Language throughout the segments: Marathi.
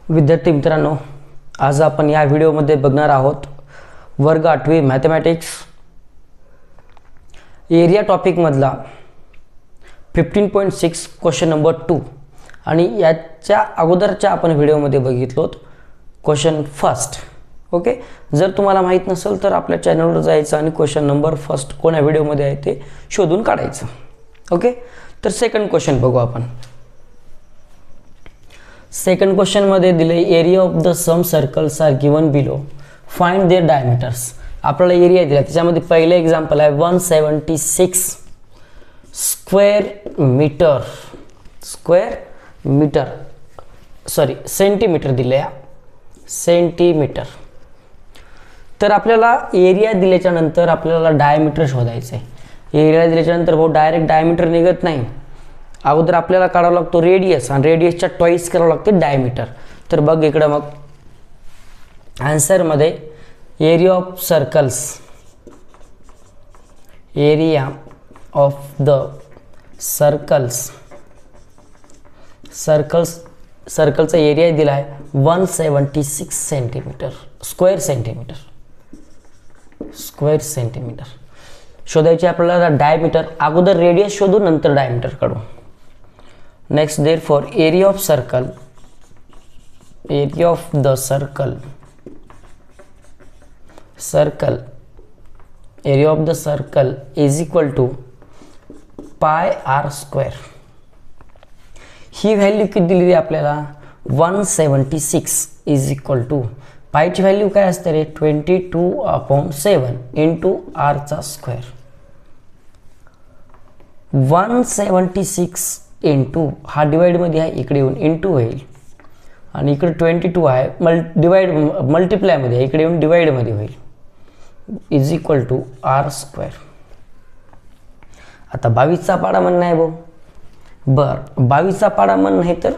विद्यार्थी मित्रांनो, आज आपण या व्हिडिओमध्ये बघणार आहोत वर्ग 8वी मॅथमॅटिक्स एरिया टॉपिक मधला 15.6 क्वेश्चन नंबर 2 आणि याच्या अगोदरच्या आपण व्हिडिओमध्ये बघितलोत क्वेश्चन फर्स्ट. ओके, जर तुम्हाला माहित नसेल तर आपल्या चॅनलवर जायचं आणि क्वेश्चन नंबर फर्स्ट कोण्या व्हिडिओमध्ये आहे ते शोधून काढायचं. ओके, तर सेकंड क्वेश्चन बघू आपण. सेकंड क्वेश्चन मध्ये दिले area of the some circles are given below, find their diameters. आपल्याला एरिया दिला, त्याच्यामध्ये पहिले एक्झाम्पल आहे 176 स्क्वेअर मीटर सॉरी सेंटीमीटर दिले, सेंटीमीटर. तर आपल्याला एरिया दिल्याच्या नंतर आपल्याला डायमीटर शोधायचं आहे. एरिया दिल्याच्या नंतर भाऊ डायरेक्ट डायमीटर निघत नाही, अगोदर आपल्याला काढावा लागतो रेडियस आणि रेडियसच्या ट्वाइस करावं लागते डायमीटर. तर बघ इकडं मग आन्सरमध्ये एरिया ऑफ सर्कलचा एरिया दिला आहे 176 सेंटीमीटर स्क्वेअर सेंटीमीटर. शोधायचे आपल्याला डायमीटर, अगोदर रेडियस शोधू नंतर डायमीटर काढू. Next therefore area of the circle is equal to pi r square. ही व्हॅल्यू किती दिली आपल्याला 176 इज इक्वल टू पायची व्हॅल्यू काय असते रे 22/7 इंटू आरचा स्क्वेअर. 176 इंटू हा डिवाइडमध्ये आहे, इकडे येऊन इंटू होईल आणि इकडे 22 आहे मल्टिप्लायमध्ये आहे, इकडे येऊन डिवाइडमध्ये होईल is equal to r square. आता 22चा पाडा म्हण नाही भाऊ, बरं 22चा पाडा म्हण नाही तर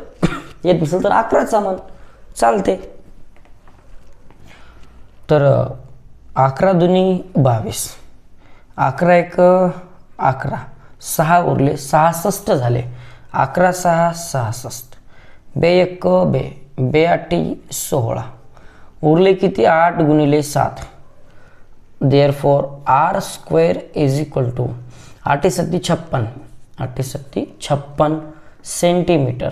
येत नसेल तर 11चा म्हण चालते. तर 11 दुनी 22, 11 एक 11, 6 उरले 66 झाले. 11 6 66, बे एक बे 8 16, उरले किती 8 गुणिले 7. Therefore r square is equal to 8 7 56 centimetre.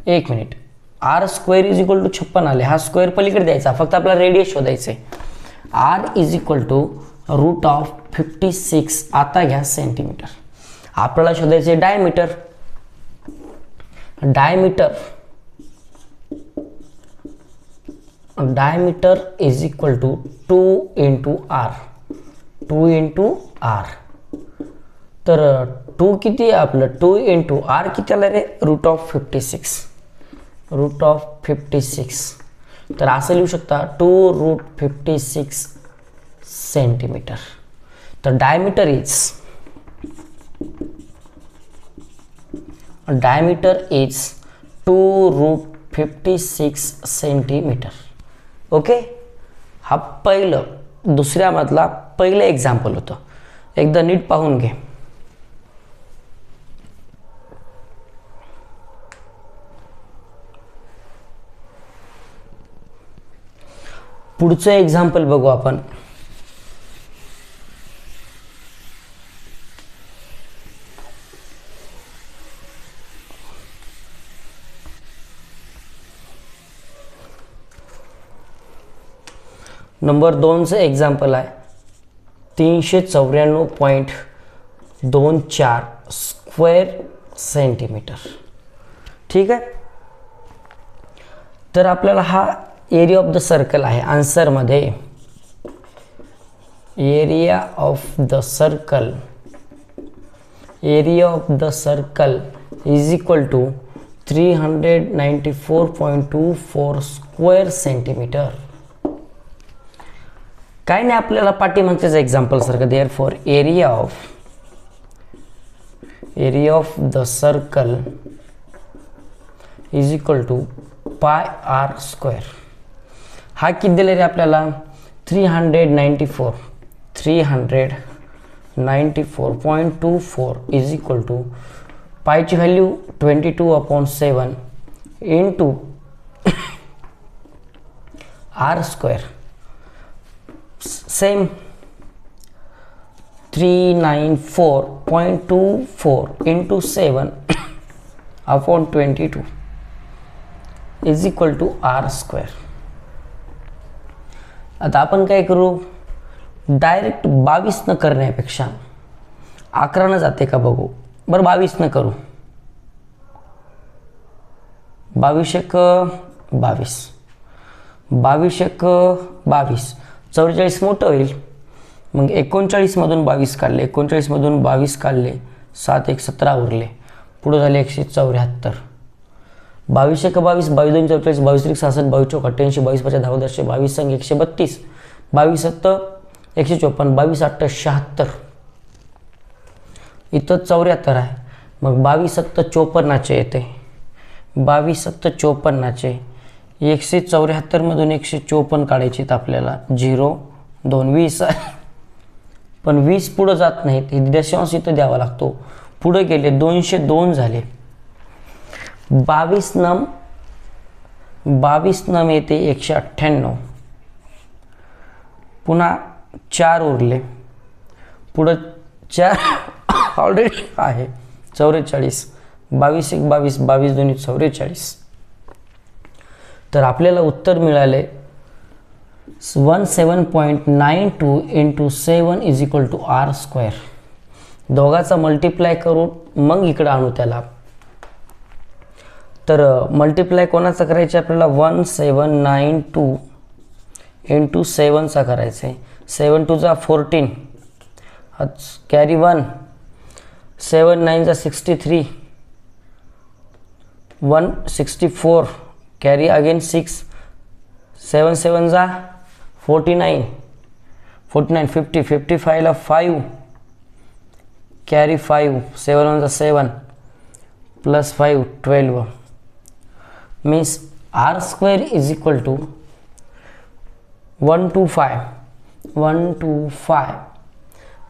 एक minute, r square is equal to 56 आले, हा स्क्वेअर पलीकडे द्यायचा, फक्त आपल्याला रेडियस शोधायचे. R is equal to root of 56, आता घ्या सेंटीमीटर. आपल्याला शोधायचे diameter. Diameter is equal to 2 into r. तर 2 किती आहे आपलं 2 इंटू आर किती आलं रे रूट ऑफ 56. तर असं लिहू शकता 2√56 सेंटीमीटर. तर डायमीटर इज 2√56 सेंटीमीटर. ओके, हा दुसऱ्यामधला पहिलं एक्झाम्पल होतं, एकदा नीट पाहून घे. पुढचं एक्झाम्पल बघू आपण. नंबर 2चं एक्झाम्पल आहे 394.24 स्क्वेअर सेंटीमीटर. ठीक आहे, तर आपल्याला हा एरिया ऑफ द सर्कल आहे. आन्सरमध्ये area of the circle is equal to 394.24 square centimetre. काय नाही, आपल्याला पाठीमागचेच एक्झाम्पल सारखं. Therefore area of the circle is equal to pi r square. हा किती दिले रे आपल्याला 394.24 इज इक्वल टू पायची value 22/7 into r square same 394.24 into 7 upon 22 is equal to r square. आता आपण काय करू, डायरेक्ट 22 न करण्यापेक्षा 11 न जाते का बघू. बरं 22 न करू. 22 एक 22, 22 एक 22, 44 मोठं होईल. मग 39 मधून 22 काढले, 39 मधून 22 काढले, 7 एक 17 उरले, पुढे झाले 174. 22 एक 22, 22 दोन 44, 22 त्रिक 66, 22 चौक 88, 22 पाच 10 10, 22 संग 132, 22 सत्त 154, 22 आठ 76, इथं 74 आहे. मग 22 सत्त 54चे येते, 22 सत्त 54चे 174 मधून 154 काढायचे आहेत आपल्याला. 0 2 20 आहे, पण 20 पुढं जात नाहीत, दशांश इथं द्यावा लागतो. पुढे गेले 202 झाले. 22 नम येते 198, पुन्हा 4 उरले, पुढं 4 ऑलरेडी आहे 44, 22 एक 22, 22 दोन्ही 44. तर आपल्याला उत्तर मिळाले 17.92 into 7 is equal to r square. दोघाचा मल्टिप्लाय करून मग इकडं आणू त्याला. तर मल्टिप्लाय कोणाचा करायचे आपल्याला, 1792 इंटू 7चा करायचं आहे. 7 2 जा 14, कॅरी 1, 7 9 जा 63, 164, कॅरी अगेन 6, 7 7 जा 49, 49 50, 55 ला 5, कॅरी 5, 7 1 जा 7 plus 5 12. Means r square is equal to 125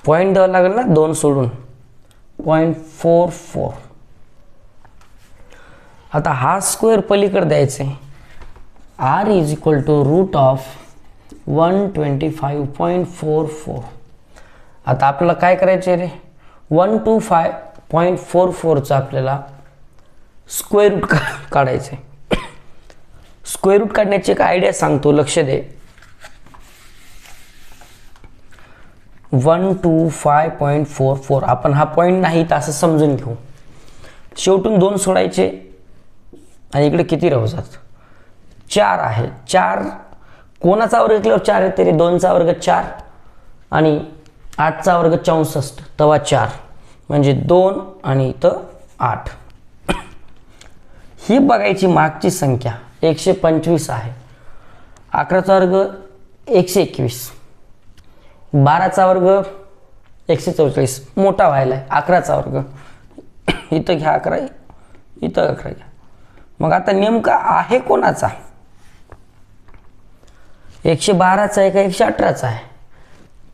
point द्यावं लागेल ना 2 सोडून, 0.44. आता हा स्क्वेअर पलीकडे द्यायचे, r is equal to root of 125.44. आता आपल्याला काय करायचे रे, 125.44चा आपल्याला स्क्वेअर रूट काढायचे. स्क्वेअर रूट काढण्याची एक आयडिया सांगतो, लक्ष दे. 125.44 आपण हा पॉईंट नाही तर असं समजून घेऊ. शेवटून 2 सोडायचे आणि इकडे किती राहू जात, 4 आहे. 4 कोणाचा वर्ग केल्यावर 4 येते रे, 2चा वर्ग 4 आणि 8चा वर्ग 64, तेव्हा 4 म्हणजे 2 आणि इथं 8. ही बघायची मागची संख्या 125 आहे. 11चा वर्ग 121, 12चा वर्ग 144, मोठा व्हायला आहे. 11चा वर्ग इथं घ्या 11, इथं 11 घ्या. मग आता नेमका आहे कोणाचा, 112चा आहे का 118चा आहे.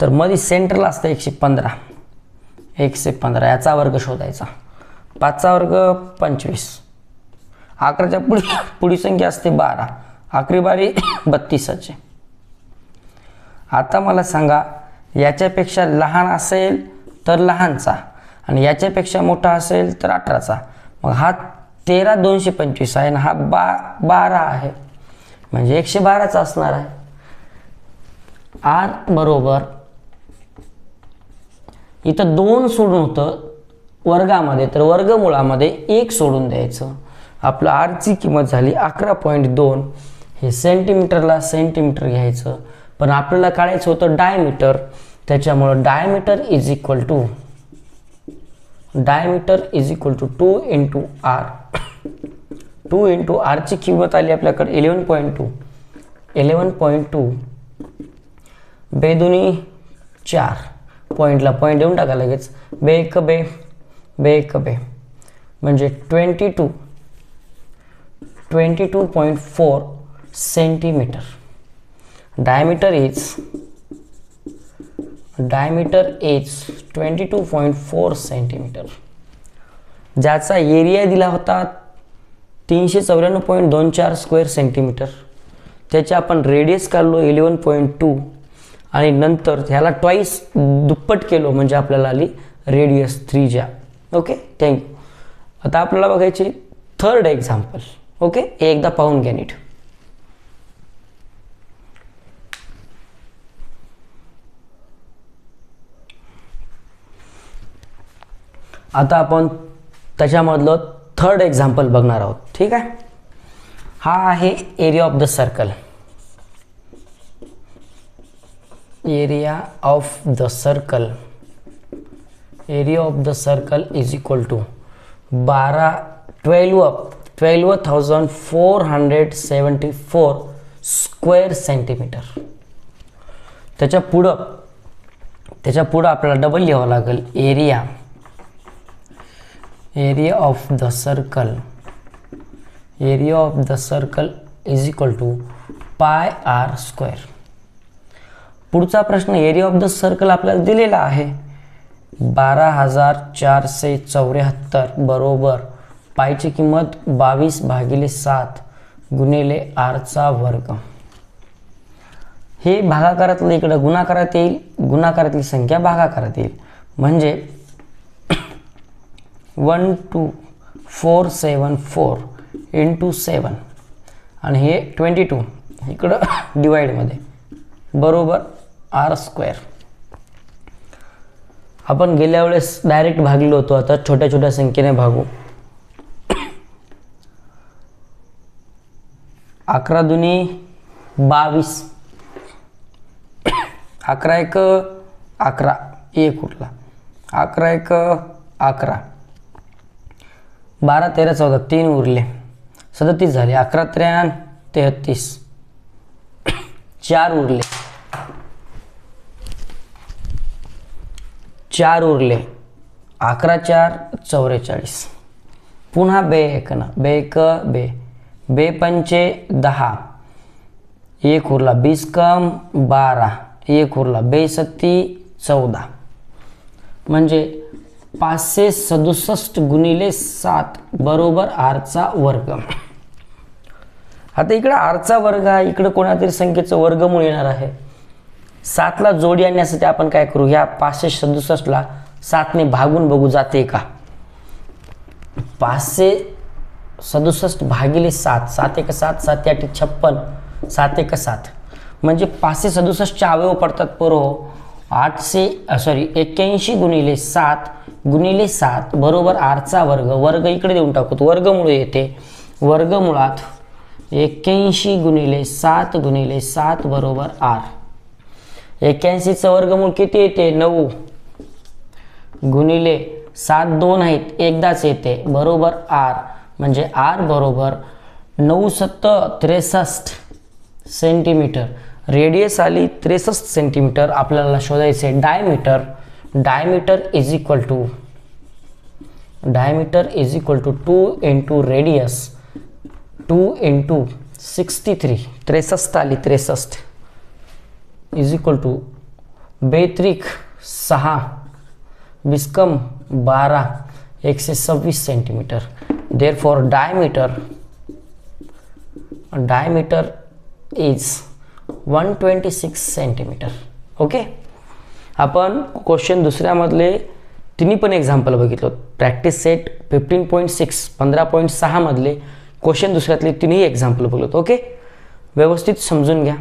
तर मध्ये सेंटरला असतं 115, 115 याचा वर्ग शोधायचा. 5चा वर्ग 25, 11च्या पुढी संख्या असते 12, 11 बारी 32चे. आता मला सांगा, याच्यापेक्षा लहान असेल तर लहानचा आणि याच्यापेक्षा मोठा असेल तर 18चा. मग हा 13,225 आहे आणि हा 12 आहे, म्हणजे 112चा असणार आहे. आर बरोबर इथं 2 सोडून होतं वर्गामध्ये, तर वर्गमुळामध्ये 1 सोडून द्यायचं. आपलं आरची किंमत झाली 11.2. हे सेंटीमीटरला सेंटीमीटर घ्यायचं, पण आपल्याला काढायचं होतं डायमीटर. त्याच्यामुळं diameter is equal to 2 into r. 2 into आरची किंमत आली आपल्याकडे 11.2. बेदुनी 4, पॉईंटला पॉईंट देऊन टाका लगेच. बे एक बे म्हणजे 22.4 सेंटीमीटर. Diameter is 22.4 centimetre. ज्याचा एरिया दिला होता 394.24 स्क्वेअर सेंटीमीटर, त्याचे आपण रेडियस काढलो 11.2 आणि नंतर ह्याला ट्वाईस दुप्पट केलो म्हणजे आपल्याला आली रेडियस 3 ओके थँक्यू. आता आपल्याला बघायचे थर्ड एक्झाम्पल. ओके हे एकदा पाहून घ्या नीट. आता आपण त्याच्यामधलं थर्ड एक्झाम्पल बघणार आहोत. ठीक आहे. हा आहे area of the circle. Area of the circle is equal to 12,474 square centimetre. त्याच्या पुढं आपल्याला डबल लिहावं लागेल. Area of the circle is equal to pi r square. पुढचा प्रश्न एरिया ऑफ द सर्कल आपल्याला दिलेला आहे 12,474 बरोबर पायची किंमत 22/7 गुणिले आरचा वर्ग. हे भागाकारातलं इकडं गुणाकारात येईल, गुणाकारातली संख्या भागाकारात येईल म्हणजे 12,474 इंटू 7 आणि हे 22 इकडं डिवाइडमध्ये बरोबर आर स्क्वेअर. आपण गेल्या वेळेस डायरेक्ट भागलो होतो, आता छोट्या छोट्या संख्येने भागू. 11 दुनी 22, 11 एक 11, एक उरला, 11 एक 11, 12 13 14 3 उरले 37 झाले, 11 3 33, 4 उरले, 11 4 44. पुन्हा बे एक ना, बे एक बे, बे पंचे 10, एक उरला 20 कम 12, एक उरला 2 सत्ती 14 म्हणजे 567 गुणिले 7 बरोबर आरचा वर्ग. आता इकडे आरचा वर्ग आहे, इकडे कोणातरी संख्येचं वर्गमूळ येणार आहे. 7ला जोडी आणण्यासाठी आपण काय करू, ह्या 567ला 7ने भागून बघू जाते का. 567 भागिले 7, 7 एक 7, 7 8 56, 7 एक 7 म्हणजे 567चे अवयव पडतात पोरो 81 गुणिले 7 गुणिले 7 बरोबर आरचा वर्ग. वर्ग इकडे देऊन टाकू, वर्गमूळ येते. वर्गमुळात 81 गुणिले 7 गुणिले 7 बरोबर आर. 81चं वर्गमूळ किती येते 9 गुणिले 7 2 आहेत एकदाच येते बरोबर आर म्हणजे आर बरोबर 9 7 63 सेंटीमीटर. रेडियस आली 63 सेंटीमीटर. आपल्याला शोधायचे diameter. Diameter is equal to 2 into radius 2 into 63 63 आली 63 is equal to 2 6 becomes 12 126 centimetre. Therefore diameter is 126 centimetre. Okay. आपण क्वेश्चन दुसऱ्यामधले तिन्ही पण एक्झाम्पल बघितलो. प्रॅक्टिस सेट 15.6 15.6 मधले क्वेश्चन दुसऱ्यातले तिन्ही एक्झाम्पल बघितलो. ओके व्यवस्थित समजून घ्या.